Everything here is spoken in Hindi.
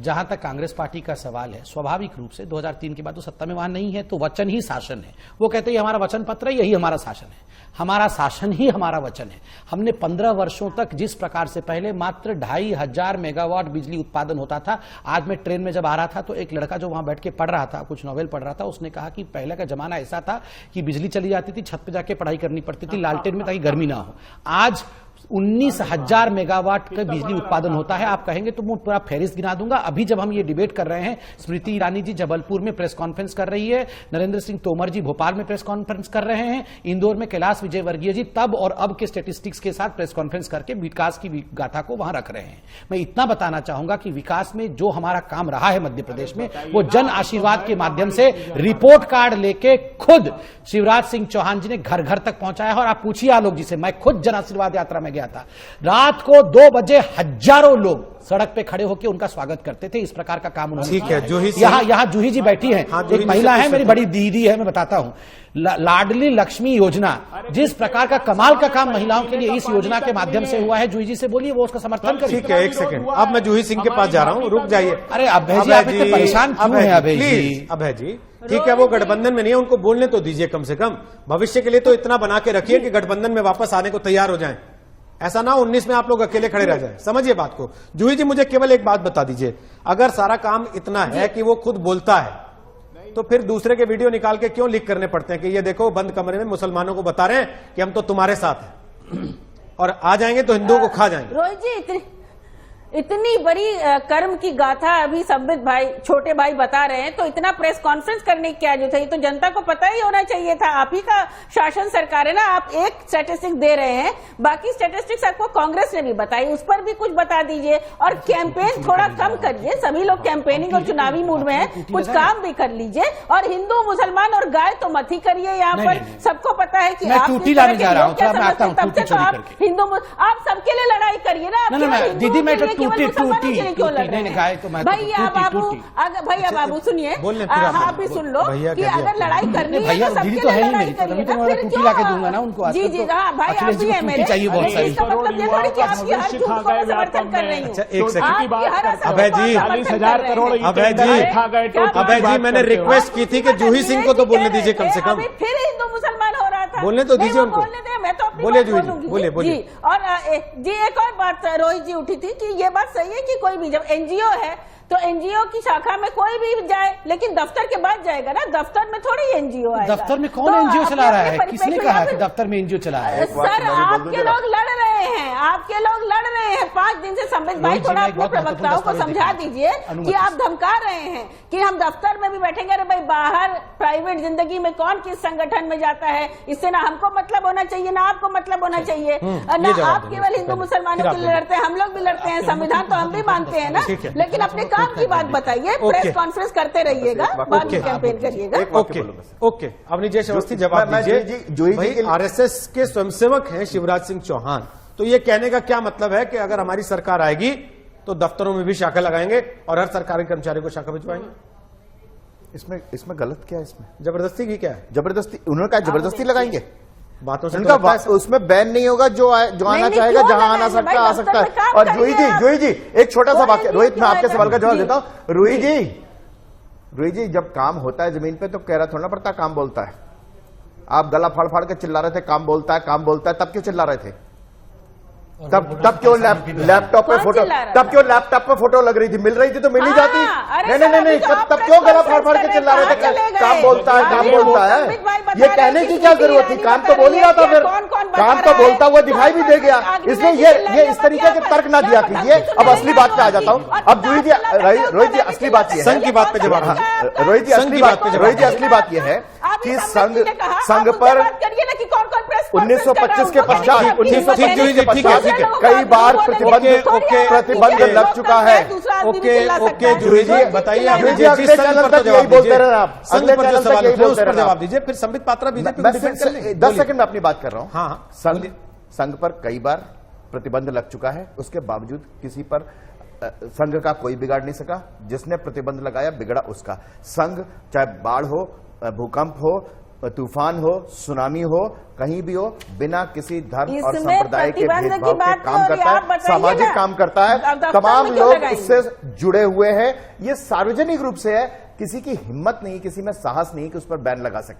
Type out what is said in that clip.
जहां तक कांग्रेस पार्टी का सवाल है, स्वाभाविक रूप से 2003 के बाद तो सत्ता में वहां नहीं है, तो वचन ही शासन है। वो कहते हैं हमारा वचन पत्र है, यही हमारा शासन है, हमारा शासन ही हमारा वचन है। हमने 15 वर्षों तक जिस प्रकार से पहले मात्र 2500 मेगावाट बिजली उत्पादन होता था, आज मैं ट्रेन में जब आ रहा था तो एक लड़का जो वहां बैठ के पढ़ रहा था, कुछ नॉवेल पढ़ रहा था, उसने कहा कि पहले का जमाना ऐसा था कि बिजली चली जाती थी, छत पे जाके पढ़ाई करनी पड़ती थी लालटेन में ताकि गर्मी ना हो। आज 19,000 मेगावाट का बिजली उत्पादन होता है। आप कहेंगे तो मैं पूरा फेरिस्त गिना दूंगा। अभी जब हम ये डिबेट कर रहे हैं, स्मृति ईरानी जी जबलपुर में प्रेस कॉन्फ्रेंस कर रही है, नरेंद्र सिंह तोमर जी भोपाल में प्रेस कॉन्फ्रेंस कर रहे हैं, इंदौर में कैलाश विजयवर्गीय जी तब और अब के स्टेटिस्टिक्स के साथ प्रेस कॉन्फ्रेंस करके विकास की गाथा को वहां रख रहे हैं। मैं इतना बताना चाहूंगा कि विकास में जो हमारा काम रहा है मध्य प्रदेश में, वो जन आशीर्वाद के माध्यम से रिपोर्ट कार्ड लेके खुद शिवराज सिंह चौहान जी ने घर घर तक पहुंचाया। और आप पूछिए आलोक जी से, मैं खुद जन आशीर्वाद यात्रा में गया था, रात को 2 बजे हजारों लोग सड़क पे खड़े होकर उनका स्वागत करते थे। इस प्रकार का काम उन्होंने ठीक है। जूही यहाँ जूही जी बैठी हैं, एक महिला है, मेरी बड़ी दीदी है, मैं बताता हूँ। लाडली लक्ष्मी योजना, जिस प्रकार का कमाल का काम महिलाओं के लिए इस योजना के माध्यम से हुआ है, जूही जी से बोलिए वो उसका समर्थन करें। ठीक है, एक सेकंड, अब मैं जूही सिंह के पास जा रहा हूँ, रुक जाइए। अरे अभय जी, आप इतने परेशान क्यों हैं अभय जी? अभय जी ठीक है, वो गठबंधन में नहीं है, उनको बोलने तो दीजिए कम से कम। भविष्य के लिए तो इतना बना के रखिए कि गठबंधन में वापस आने को तैयार हो जाएं। ऐसा ना 19 में आप लोग अकेले खड़े रह जाएं। समझिए बात को। जूही जी मुझे केवल एक बात बता दीजिए, अगर सारा काम इतना है कि वो खुद बोलता है, तो फिर दूसरे के वीडियो निकाल के क्यों लीक करने पड़ते हैं कि ये देखो बंद कमरे में मुसलमानों को बता रहे हैं कि हम तो तुम्हारे साथ हैं और आ जाएंगे तो हिंदुओं को खा जाएंगे। रोहित जी इतनी बड़ी कर्म की गाथा अभी संबित भाई, छोटे भाई बता रहे हैं, तो इतना प्रेस कॉन्फ्रेंस करने की क्या जरूरत है? तो जनता को पता ही होना चाहिए था। आप ही का शासन सरकार है ना, आप एक स्टैटिस्टिक्स दे रहे हैं, बाकी स्टैटिस्टिक्स आपको कांग्रेस ने भी बताई, उस पर भी कुछ बता दीजिए। और कैंपेन थोड़ा कम करिए, सभी लोग कैंपेनिंग और चुनावी मूड में है, कुछ काम भी कर लीजिए। और हिंदू मुसलमान और गाय तो मत ही करिए यहाँ पर। सबको पता है कि आप टूटी लाने जा रहा हूँ, तब से तो आप हिंदू, आप सबके लिए लड़ाई करिए ना। दीदी मैं भैया बाबू सुनिए, आप भी सुन लो कि अगर लड़ाई करनी है तो सबके लिए लड़ाई करिए ना, फिर क्यों ला के दूंगा ना उनको। जी जी हाँ भाई, आप भी है मेरे, इसका मतलब ये थोड़ी कि आपकी हर झूठ को मैं समर्थन कर रही हूँ। एक सेकंड अभय जी, 40,000 करोड़ अभय जी मैंने रिक्वेस्ट की थी कि जूही सिंह को तो बोलने दीजिए कम से कम। फिर हिंदू मुसलमान हो रहा था, बोलने तो दीजिए उनको, मैं तो अपनी बोलिए बात जूही जी, बोलूंगी। बोलिए। और जी एक और बात रोहित जी उठी थी कि ये बात सही है कि कोई भी जब एनजीओ है तो एनजीओ की शाखा में कोई भी जाए, लेकिन दफ्तर के बाद जाएगा ना, दफ्तर में थोड़ी एनजीओ आएगा। दफ्तर में कौन एनजीओ चला रहा है? किसने कहा कि दफ्तर में एनजीओ चला रहा है? सर आपके लोग लड़ रहे हैं, आपके लोग लड़ रहे हैं 5 दिन से। संबित भाई थोड़ा अपने प्रवक्ताओं को समझा दीजिए कि आप धमका रहे हैं कि हम दफ्तर में भी बैठेंगे। अरे भाई, बाहर प्राइवेट जिंदगी में कौन किस संगठन में जाता है, इससे ना हमको मतलब होना चाहिए ना आपको मतलब होना चाहिए। ना आप केवल हिंदू मुसलमानों के लिए लड़ते हैं, हम लोग भी लड़ते हैं, संविधान तो हम भी मानते हैं ना, लेकिन अपने काम की बात बताइए। प्रेस कॉन्फ्रेंस करते रहिएगा, बाद में कैंपेन करिएगा। ओके, अब नीजेश अवस्थी जवाब दीजिए। आरएसएस के स्वयंसेवक हैं शिवराज सिंह चौहान, तो ये कहने का क्या मतलब है कि अगर हमारी सरकार आएगी तो दफ्तरों में भी शाखा लगाएंगे और हर सरकारी कर्मचारी को शाखा भिजवाएंगे? इसमें गलत क्या है? इसमें जबरदस्ती की क्या है? जबरदस्ती, उन्होंने कहा जबरदस्ती लगाएंगे, बातों से उनका उसमें बैन नहीं होगा, जो आना चाहेगा जहां आना सकता आ सकता है। और जूही जी एक छोटा सा वाक्य, रोहित मैं आपके सवाल का जवाब देता हूं। रूही जी जब काम होता है जमीन पे तो कह रहा थोड़ा पड़ता, काम बोलता है। आप गला फाड़ फाड़ के चिल्ला रहे थे काम बोलता है, तब क्यों चिल्ला रहे थे? तब क्यों लैपटॉप पे फोटो लग रही थी, मिल रही थी तो मिल ही जाती। नहीं, तब क्यों गला फाड़ फाड़ के चिल्ला रहे थे काम बोलता है? ये कहने की क्या जरूरत थी? काम तो बोल ही रहा था, फिर काम तो बोलता हुआ दिखाई भी दे गया। इसलिए ये इस तरीके के तर्क ना दिया कीजिए। अब असली बात पे आ जाता हूँ। अब जूही जी, रोहित जी असली बात ये संघ की बात पे जवाब। रोहित जी असली बात यह है कि संघ पर 1925 के पश्चात कई बार प्रतिबंध लग चुका है। ओके जूही जी बताइए, अगले चैनल तक यही बोलते रहे आप, अगले चैनल तक यही बोलते रहे, जवाब दीजिए। फिर संबित पात्रा बीजेपी 10 सेकंड में अपनी बात कर रहा हूं। हाँ, संघ पर कई बार प्रतिबंध लग चुका है, उसके बावजूद किसी पर संघ का कोई बिगाड़ नहीं सका। जिसने प्रतिबंध लगाया बिगड़ा उसका। संघ चाहे बाढ़ हो, भूकंप हो, तूफान हो, सुनामी हो, कहीं भी हो, बिना किसी धर्म और इसमें संप्रदाय के प्रतिबंध की भेदभाव बात के काम नहीं हो करता रही, आप है, बताइए सामाजिक ना। काम करता है, दफ्तर तमाम में क्यों लोग लगाएंगे? उससे जुड़े हुए हैं। ये सार्वजनिक रूप से है, किसी की हिम्मत नहीं, किसी में साहस नहीं कि उस पर बैन लगा सके।